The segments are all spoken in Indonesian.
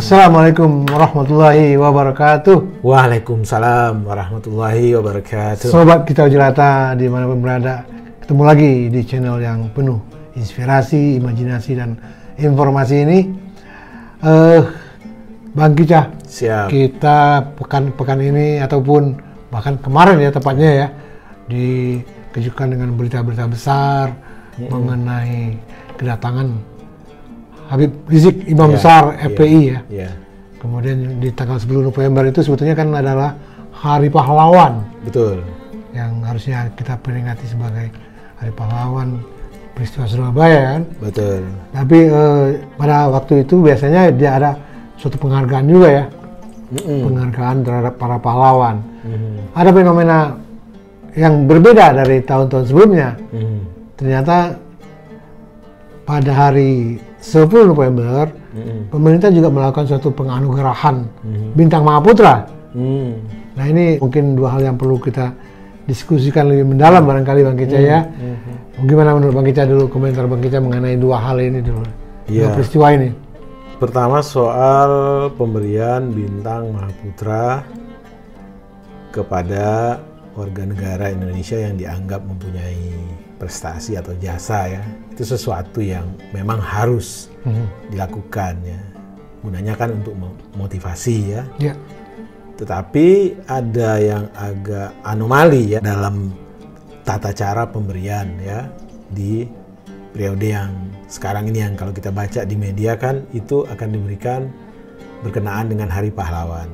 Assalamualaikum warahmatullahi wabarakatuh. Waalaikumsalam warahmatullahi wabarakatuh. Sobat Kita Jelata dimanapun berada, ketemu lagi di channel yang penuh inspirasi, imajinasi, dan informasi ini. Bang Kica, Siap. kita pekan ini ataupun bahkan kemarin ya tepatnya ya, dikejutkan dengan berita-berita besar mengenai kedatangan Habib Rizik, Imam besar FPI ya. Kemudian di tanggal 10 November itu sebetulnya kan adalah Hari Pahlawan. Betul. Yang harusnya kita peringati sebagai Hari Pahlawan peristiwa Surabaya kan. Betul. Tapi pada waktu itu biasanya dia ada suatu penghargaan juga ya. Penghargaan terhadap para pahlawan. Ada fenomena yang berbeda dari tahun-tahun sebelumnya. Ternyata pada hari 10 November, pemerintah juga melakukan suatu penganugerahan Bintang Mahaputra. Nah ini mungkin dua hal yang perlu kita diskusikan lebih mendalam barangkali Bang Kica ya. Bagaimana menurut Bang Kica dulu, komentar Bang Kica mengenai dua hal ini dulu, dua peristiwa ini. Pertama soal pemberian Bintang Mahaputra kepada warga negara Indonesia yang dianggap mempunyai prestasi atau jasa ya, itu sesuatu yang memang harus dilakukan ya. Gunanya kan untuk motivasi ya. Tetapi ada yang agak anomali ya dalam tata cara pemberian ya di periode yang sekarang ini, yang kalau kita baca di media kan itu akan diberikan berkenaan dengan Hari Pahlawan.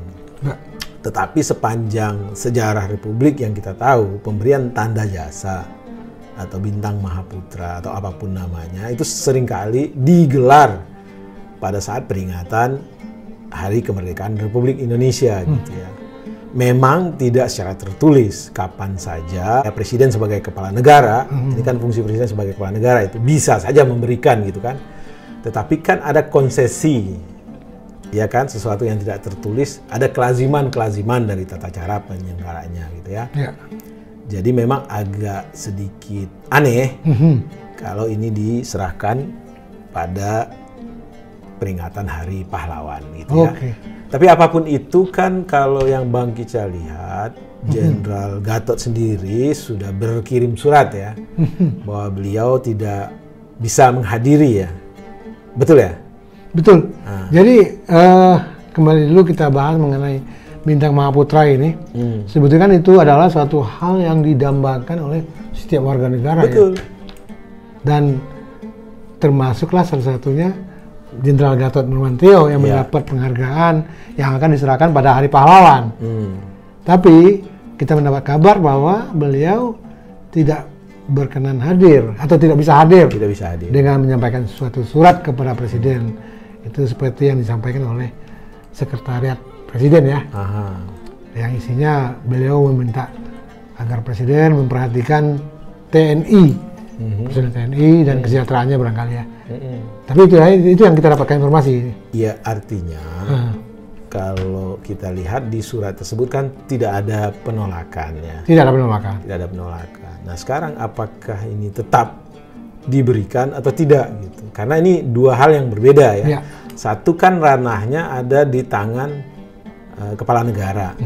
Tetapi sepanjang sejarah Republik yang kita tahu, pemberian tanda jasa atau Bintang Mahaputra atau apapun namanya itu seringkali digelar pada saat peringatan Hari Kemerdekaan Republik Indonesia gitu ya. Memang tidak secara tertulis kapan saja ya, Presiden sebagai kepala negara, ini kan fungsi Presiden sebagai kepala negara itu bisa saja memberikan gitu kan. Tetapi kan ada konsesi ya kan, sesuatu yang tidak tertulis, ada kelaziman-kelaziman dari tata cara penyelenggaranya gitu ya. Jadi memang agak sedikit aneh kalau ini diserahkan pada peringatan Hari Pahlawan gitu ya. Tapi apapun itu kan, kalau yang Bang Kica lihat, Jenderal Gatot sendiri sudah berkirim surat ya bahwa beliau tidak bisa menghadiri ya. Betul ya? Betul. Jadi kembali dulu kita bahas mengenai Bintang Mahaputra ini. Sebetulnya kan itu adalah suatu hal yang didambakan oleh setiap warga negara. Betul. Ya. Dan termasuklah salah satunya Jenderal Gatot Nurmantio yang mendapat penghargaan yang akan diserahkan pada Hari Pahlawan. Tapi kita mendapat kabar bahwa beliau tidak berkenan hadir atau tidak bisa hadir. Tidak bisa hadir. Dengan menyampaikan suatu surat kepada Presiden. Itu seperti yang disampaikan oleh Sekretariat Presiden ya, yang isinya beliau meminta agar Presiden memperhatikan TNI, personel TNI dan kesejahteraannya barangkali ya. Tapi itu yang kita dapatkan informasi. Ya artinya kalau kita lihat di surat tersebut kan tidak ada penolakan ya. Tidak ada penolakan. Tidak ada penolakan. Nah sekarang apakah ini tetap diberikan atau tidak gitu? Karena ini dua hal yang berbeda ya. Satu kan ranahnya ada di tangan kepala negara,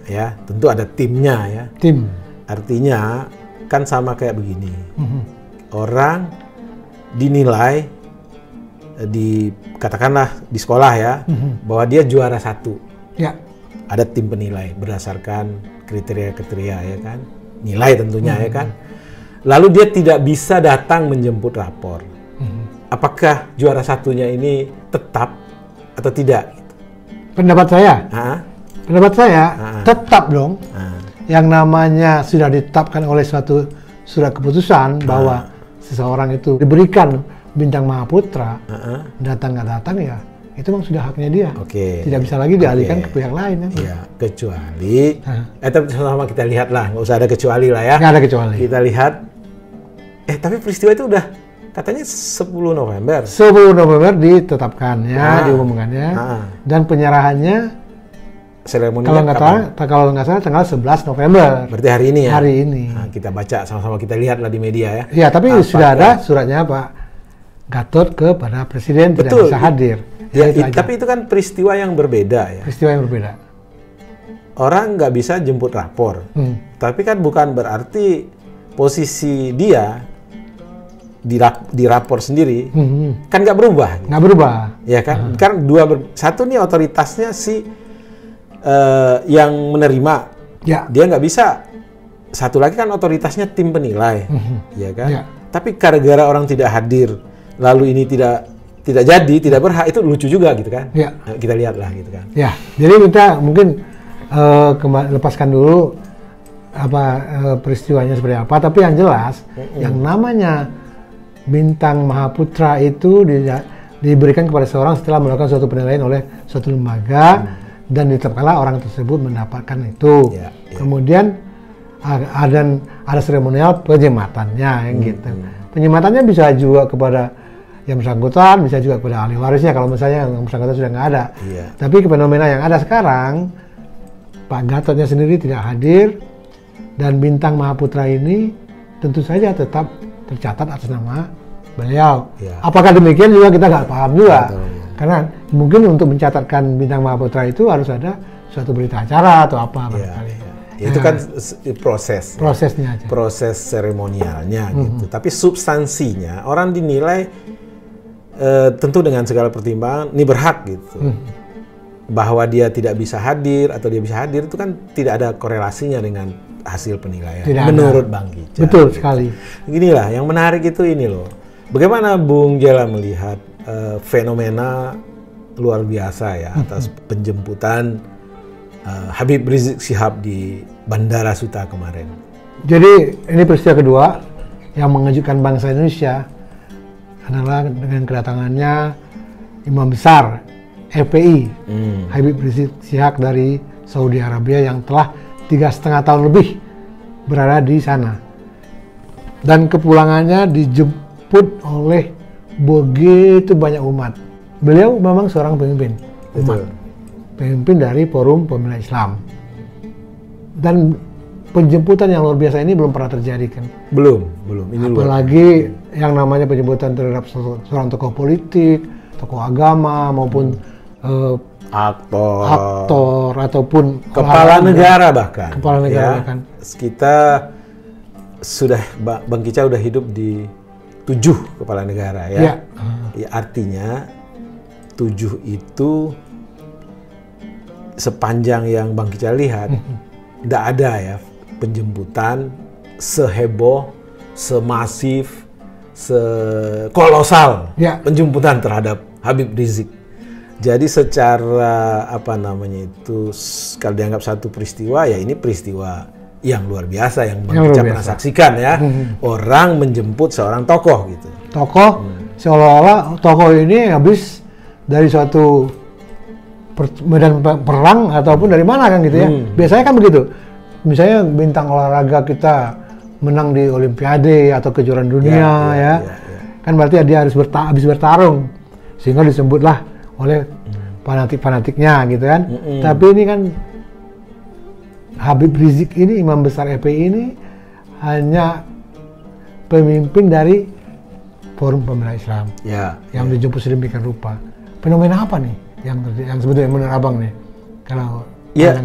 ya tentu ada timnya ya. Tim. Artinya kan sama kayak begini, orang dinilai katakanlah di sekolah ya, bahwa dia juara satu. Ada tim penilai berdasarkan kriteria-kriteria ya kan, nilai tentunya ya kan. Lalu dia tidak bisa datang menjemput rapor. Apakah juara satunya ini tetap atau tidak? Pendapat saya, tetap dong. Yang namanya sudah ditetapkan oleh suatu surat keputusan bahwa seseorang itu diberikan Bintang Mahaputra, datang nggak datang ya, itu memang sudah haknya dia. Tidak bisa lagi dialihkan ke pihak lain. Ya, kecuali, tapi sama kita lihat lah, nggak usah ada kecuali lah ya. Nggak ada kecuali. Kita lihat, tapi peristiwa itu udah katanya 10 November. 10 November ditetapkannya, diumumkannya, dan penyerahannya seremoninya kalau nggak salah tanggal 11 November. Berarti hari ini ya? Hari ini. Nah, kita baca sama-sama, kita lihat lah di media ya. Ya, tapi sudah ada suratnya Pak Gatot kepada presiden tidak Betul. bisa hadir. Ya, itu aja. tapi itu kan peristiwa yang berbeda ya. Peristiwa yang berbeda. Orang nggak bisa jemput rapor, tapi kan bukan berarti posisi dia di rapor sendiri kan nggak berubah. Nggak berubah. Ya kan? Kan satu nih otoritasnya si yang menerima, Ya. dia nggak bisa. Satu lagi kan otoritasnya tim penilai, ya kan? Ya. Tapi gara-gara orang tidak hadir, lalu ini tidak jadi, tidak berhak, itu lucu juga gitu kan? Ya. Nah, kita lihatlah gitu kan? Ya. Jadi kita mungkin lepaskan dulu peristiwanya seperti apa. Tapi yang jelas, yang namanya bintang Mahaputra itu diberikan kepada seorang setelah melakukan suatu penilaian oleh suatu lembaga dan ditetapkanlah orang tersebut mendapatkan itu. Ya, ya. Kemudian ada seremonial penyematannya yang gitu. Penyematannya bisa juga kepada yang bersangkutan, bisa juga kepada ahli warisnya kalau misalnya yang bersangkutan sudah nggak ada. Iya. Tapi fenomena yang ada sekarang, Pak Gatotnya sendiri tidak hadir dan bintang Mahaputra ini tentu saja tetap tercatat atas nama beliau. Ya. Apakah demikian juga kita nggak paham juga. Betul, ya. Karena mungkin untuk mencatatkan bintang Mahaputra itu harus ada suatu berita acara atau apa barangkali. Ya, itu kan Prosesnya aja. proses seremonialnya gitu. Tapi substansinya orang dinilai tentu dengan segala pertimbangan ini berhak gitu. Bahwa dia tidak bisa hadir atau dia bisa hadir itu kan tidak ada korelasinya dengan hasil penilaian. Tidak menurut ada. Bang Kicah. Betul sekali. Inilah yang menarik itu ini loh. Bagaimana Bung Jela melihat fenomena luar biasa ya atas penjemputan Habib Rizik Syihab di Bandara Suta kemarin. Jadi ini peristiwa kedua yang mengejutkan bangsa Indonesia adalah dengan kedatangannya Imam Besar FPI Habib Rizik Syihab dari Saudi Arabia yang telah 3,5 tahun lebih berada di sana. Dan kepulangannya dijemput oleh begitu banyak umat. Beliau memang seorang pemimpin umat. Betul. Pemimpin dari Forum Pembela Islam. Dan penjemputan yang luar biasa ini belum pernah terjadi kan. Belum. Ini Apalagi yang namanya penjemputan terhadap seorang tokoh politik, tokoh agama maupun aktor ataupun kepala negara bahkan. Kepala negara ya, bahkan. Kita sudah Bang Kicah udah hidup di 7 kepala negara ya. Ya. Ya, artinya 7 itu sepanjang yang Bang Kicah lihat tidak ada ya penjemputan seheboh, semasif, sekolosal penjemputan terhadap Habib Rizik. Jadi secara kalau dianggap satu peristiwa ya ini peristiwa yang luar biasa yang Bang Kicah pernah saksikan ya. Orang menjemput seorang tokoh gitu. Tokoh seolah-olah tokoh ini habis dari suatu medan perang ataupun dari mana kan gitu ya. Biasanya kan begitu. Misalnya bintang olahraga kita menang di Olimpiade atau kejuaraan dunia ya. Kan berarti dia harus habis bertarung sehingga disebutlah oleh fanatik-fanatiknya gitu kan. Tapi ini kan Habib Rizik ini, Imam Besar FPI ini hanya pemimpin dari Forum Pembela Islam yang dijemput sedemikian rupa. Fenomena apa nih yang sebetulnya menurut Abang nih? Kalau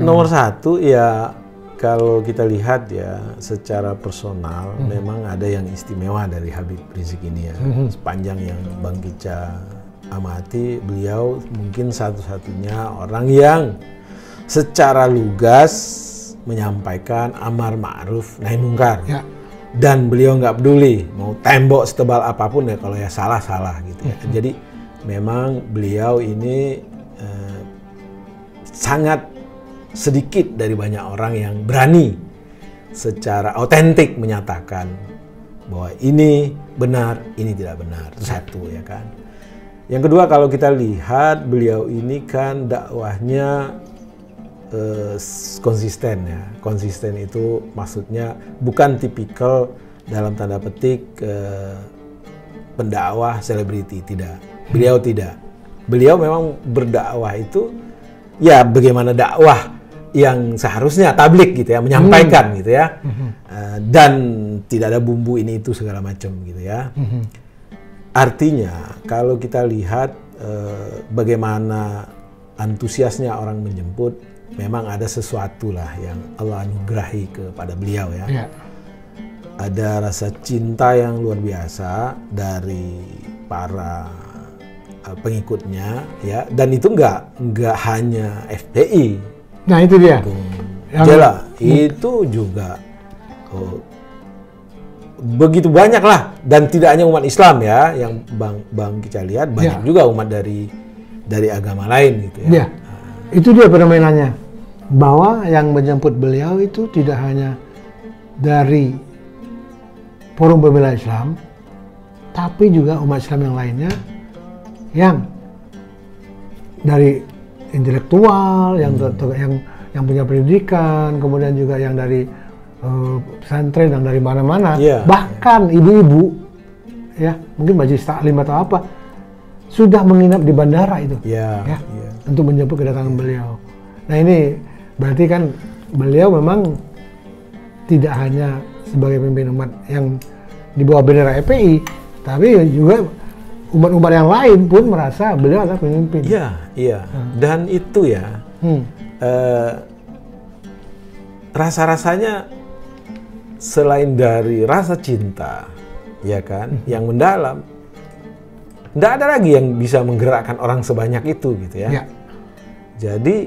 nomor satu ya kalau kita lihat ya secara personal memang ada yang istimewa dari Habib Rizik ini ya. Sepanjang yang Bang Kicah amati, beliau mungkin satu-satunya orang yang secara lugas menyampaikan amar ma'ruf nahi mungkar. Dan beliau nggak peduli mau tembok setebal apapun ya, kalau ya salah gitu ya. Jadi memang beliau ini sangat sedikit dari banyak orang yang berani secara otentik menyatakan bahwa ini benar, ini tidak benar. Itu satu ya kan. Yang kedua, kalau kita lihat beliau ini kan dakwahnya konsisten ya. Konsisten itu maksudnya bukan tipikal dalam tanda petik pendakwah selebriti, tidak. Beliau tidak. Beliau memang berdakwah itu ya bagaimana dakwah yang seharusnya tablik gitu ya, menyampaikan gitu ya. Dan tidak ada bumbu ini itu segala macam gitu ya. Artinya kalau kita lihat bagaimana antusiasnya orang menjemput, memang ada sesuatu lah yang Allah anugerahi kepada beliau ya. Ya. Ada rasa cinta yang luar biasa dari para pengikutnya ya, dan itu nggak hanya FPI. Nah itu dia. Jela, itu juga begitu banyak lah, dan tidak hanya umat Islam ya, yang Bang Kica lihat banyak juga umat dari agama lain gitu ya. Itu dia fenomenanya, bahwa yang menjemput beliau itu tidak hanya dari Forum Pembela Islam, tapi juga umat Islam yang lainnya, yang dari intelektual, yang punya pendidikan, kemudian juga yang dari pesantren dan dari mana-mana, bahkan ibu-ibu, ya mungkin majelis taklim atau apa, sudah menginap di bandara itu, untuk menjemput kedatangan beliau. Nah ini berarti kan beliau memang tidak hanya sebagai pemimpin umat yang di bawah bendera FPI, tapi juga umat-umat yang lain pun merasa beliau adalah pemimpin. Iya. Dan itu ya, rasa-rasanya selain dari rasa cinta, ya kan, yang mendalam, tidak ada lagi yang bisa menggerakkan orang sebanyak itu, gitu ya. Jadi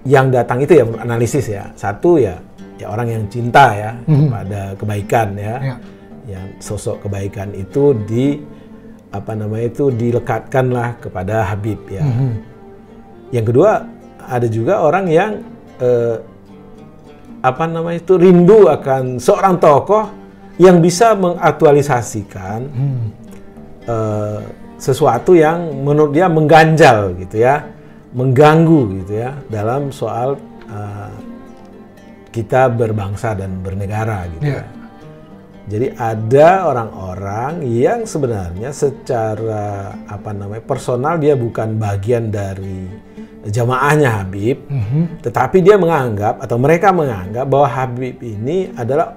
yang datang itu ya analisis ya. Satu ya orang yang cinta ya pada kebaikan ya. Yang sosok kebaikan itu dilekatkanlah kepada Habib ya. Yang kedua, ada juga orang yang rindu akan seorang tokoh yang bisa mengaktualisasikan sesuatu yang menurut dia mengganjal gitu ya, mengganggu gitu ya dalam soal kita berbangsa dan bernegara gitu ya. Jadi ada orang-orang yang sebenarnya secara personal dia bukan bagian dari jamaahnya Habib, tetapi dia menganggap atau mereka menganggap bahwa Habib ini adalah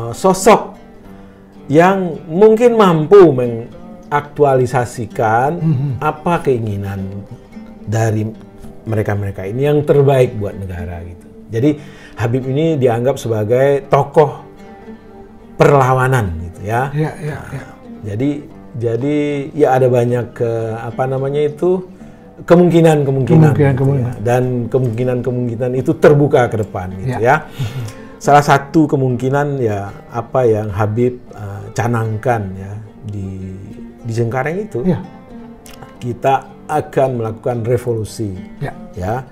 sosok yang mungkin mampu mengaktualisasikan apa keinginan dari mereka-mereka ini yang terbaik buat negara gitu. Jadi Habib ini dianggap sebagai tokoh perlawanan gitu ya. Jadi ya ada banyak kemungkinan gitu ya. Dan kemungkinan itu terbuka ke depan gitu ya. Salah satu kemungkinan ya apa yang Habib canangkan ya di Cengkareng itu, kita akan melakukan revolusi ya,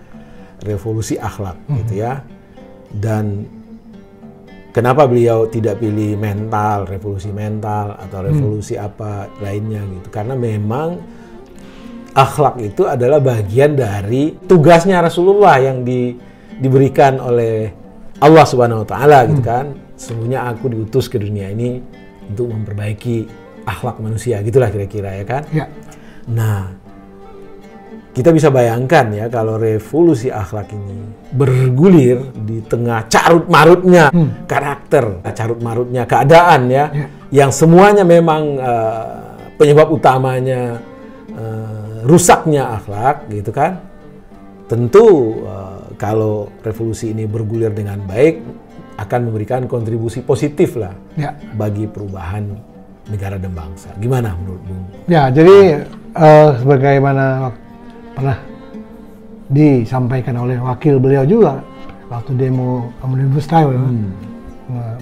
revolusi akhlak gitu ya. Dan kenapa beliau tidak pilih mental, revolusi mental atau revolusi apa lainnya gitu? Karena memang akhlak itu adalah bagian dari tugasnya Rasulullah yang diberikan oleh Allah Subhanahu wa Ta'ala gitu kan. Sesungguhnya aku diutus ke dunia ini untuk memperbaiki akhlak manusia, gitulah kira-kira ya kan. Nah, kita bisa bayangkan ya kalau revolusi akhlak ini bergulir di tengah carut-marutnya karakter, carut-marutnya keadaan ya, yang semuanya memang penyebab utamanya rusaknya akhlak gitu kan. Tentu kalau revolusi ini bergulir dengan baik akan memberikan kontribusi positif lah bagi perubahan negara dan bangsa. Gimana menurut Bung? Ya, jadi sebagaimana pernah disampaikan oleh wakil beliau juga waktu demo Omnibus Law,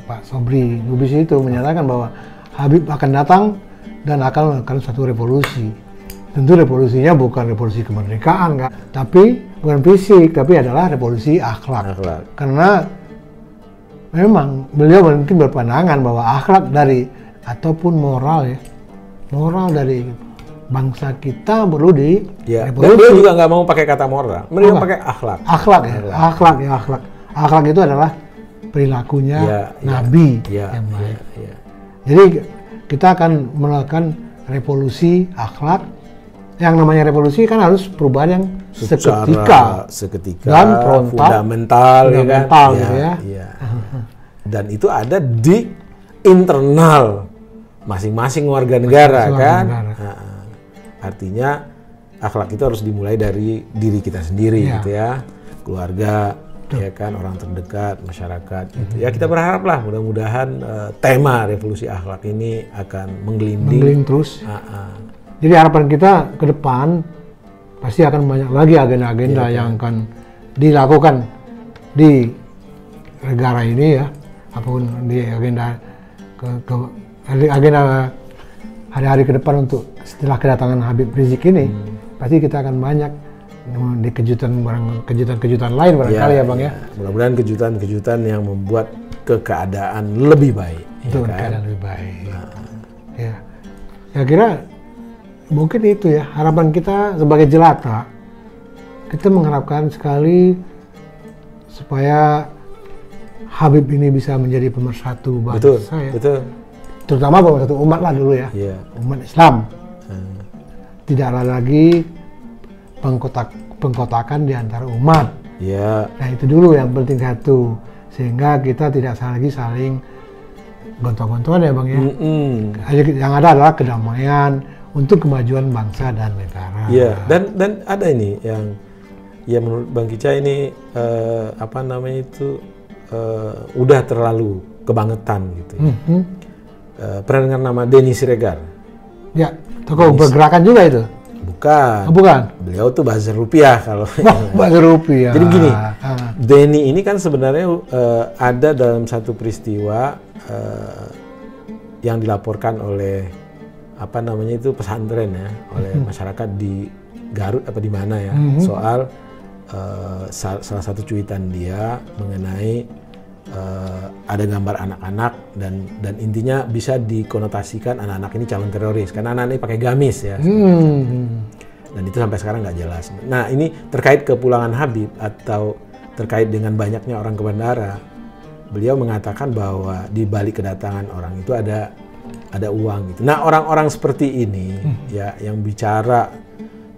Pak Sobri Lubis itu menyatakan bahwa Habib akan datang dan akan melakukan suatu revolusi. Tentu revolusinya bukan revolusi kemerdekaan, kan? Tapi bukan fisik, tapi adalah revolusi akhlak. Karena memang beliau mungkin berpandangan bahwa akhlak dari ataupun moral dari bangsa kita perlu di revolusi. Beliau juga nggak mau pakai kata moral, beliau pakai akhlak. Akhlak itu adalah perilakunya Nabi yang baik. Jadi kita akan melakukan revolusi akhlak. Yang namanya revolusi kan harus perubahan yang seketika dan fundamental gitu ya. Dan itu ada di internal masing-masing warga negara kan. negara. Artinya akhlak itu harus dimulai dari diri kita sendiri gitu ya, keluarga, ya kan, orang terdekat, masyarakat gitu. Ya kita berharap lah mudah-mudahan tema revolusi akhlak ini akan menggelinding terus. Jadi harapan kita ke depan pasti akan banyak lagi agenda-agenda yang akan dilakukan di negara ini ya, apapun di agenda agenda hari-hari ke depan untuk setelah kedatangan Habib Rizik ini, pasti kita akan banyak di kejutan-kejutan lain barangkali ya Bang ya. Mudah-mudahan kejutan-kejutan yang membuat keadaan lebih baik. Itu keadaan lebih baik. Ya, saya kira mungkin itu ya harapan kita sebagai jelata. Kita mengharapkan sekali supaya Habib ini bisa menjadi pemersatu bangsa ya. Betul. Terutama pemersatu umat lah dulu ya. Umat Islam. Tidak ada lagi pengkotakan di antara umat. Nah itu dulu yang penting satu, sehingga kita tidak lagi saling gontok-gontokan ya Bang ya. Yang ada adalah kedamaian untuk kemajuan bangsa dan negara. Iya, dan ada ini yang ya menurut Bang Kicah ini udah terlalu kebangetan gitu ya. Pernah dengar nama Denny Siregar? Ya, tokoh bergerakan juga itu. Bukan. Beliau tuh buzzer rupiah kalau. Buzzer rupiah. Jadi gini, Denny ini kan sebenarnya ada dalam satu peristiwa yang dilaporkan oleh pesantren ya, oleh masyarakat di Garut apa di mana ya, soal salah satu cuitan dia mengenai ada gambar anak-anak dan intinya bisa dikonotasikan anak-anak ini calon teroris karena anak-anak ini pakai gamis ya. Dan itu sampai sekarang nggak jelas. Nah ini terkait kepulangan Habib atau terkait dengan banyaknya orang ke bandara, beliau mengatakan bahwa di balik kedatangan orang itu ada uang gitu. Nah orang-orang seperti ini ya yang bicara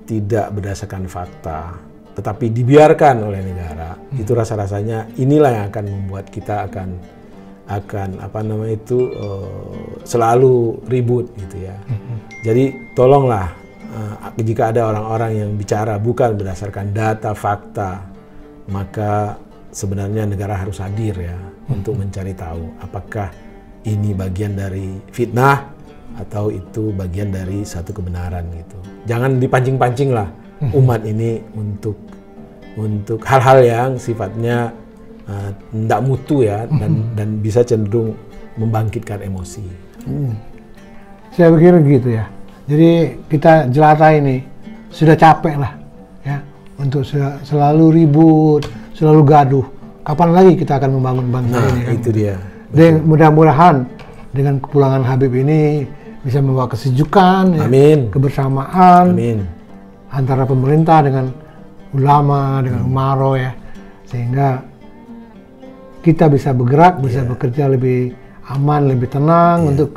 tidak berdasarkan fakta, tetapi dibiarkan oleh negara, itu rasa-rasanya inilah yang akan membuat kita akan selalu ribut gitu ya. Jadi tolonglah jika ada orang-orang yang bicara bukan berdasarkan data fakta, maka sebenarnya negara harus hadir ya untuk mencari tahu apakah ini bagian dari fitnah atau itu bagian dari satu kebenaran gitu. Jangan dipancing-pancing lah umat ini untuk hal-hal yang sifatnya tidak mutu ya dan bisa cenderung membangkitkan emosi. Saya pikir gitu ya. Jadi kita jelata ini sudah capek lah ya untuk selalu ribut, selalu gaduh. Kapan lagi kita akan membangun bangsa ini? Kan? Itu dia. Dan mudah-mudahan dengan kepulangan Habib ini bisa membawa kesejukan, ya, kebersamaan antara pemerintah dengan ulama, dengan umaro ya, sehingga kita bisa bergerak, bisa bekerja lebih aman, lebih tenang untuk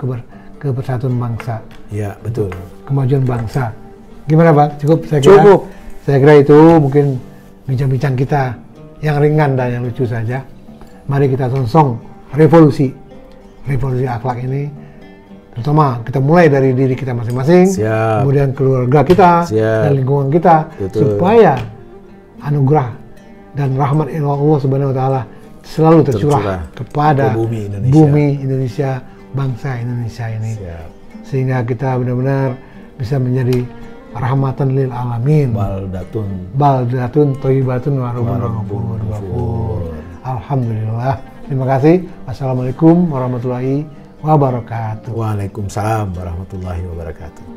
kebersatuan bangsa. Iya, betul. Kemajuan bangsa. Gimana Bang? Cukup saya kira. Cukup. Saya kira itu mungkin bincang-bincang kita yang ringan dan yang lucu saja. Mari kita songsong revolusi akhlak ini. Terutama kita mulai dari diri kita masing-masing, kemudian keluarga kita dan lingkungan kita, supaya anugerah dan rahmat Allah Subhanahu wa taala selalu tercurah kepada bumi Indonesia, bangsa Indonesia ini. Sehingga kita benar-benar bisa menjadi rahmatan lil alamin. Baldatun thayyibatun wa rabbun ghafur. Alhamdulillah. Terima kasih. Wassalamualaikum warahmatullahi wabarakatuh. Waalaikumsalam warahmatullahi wabarakatuh.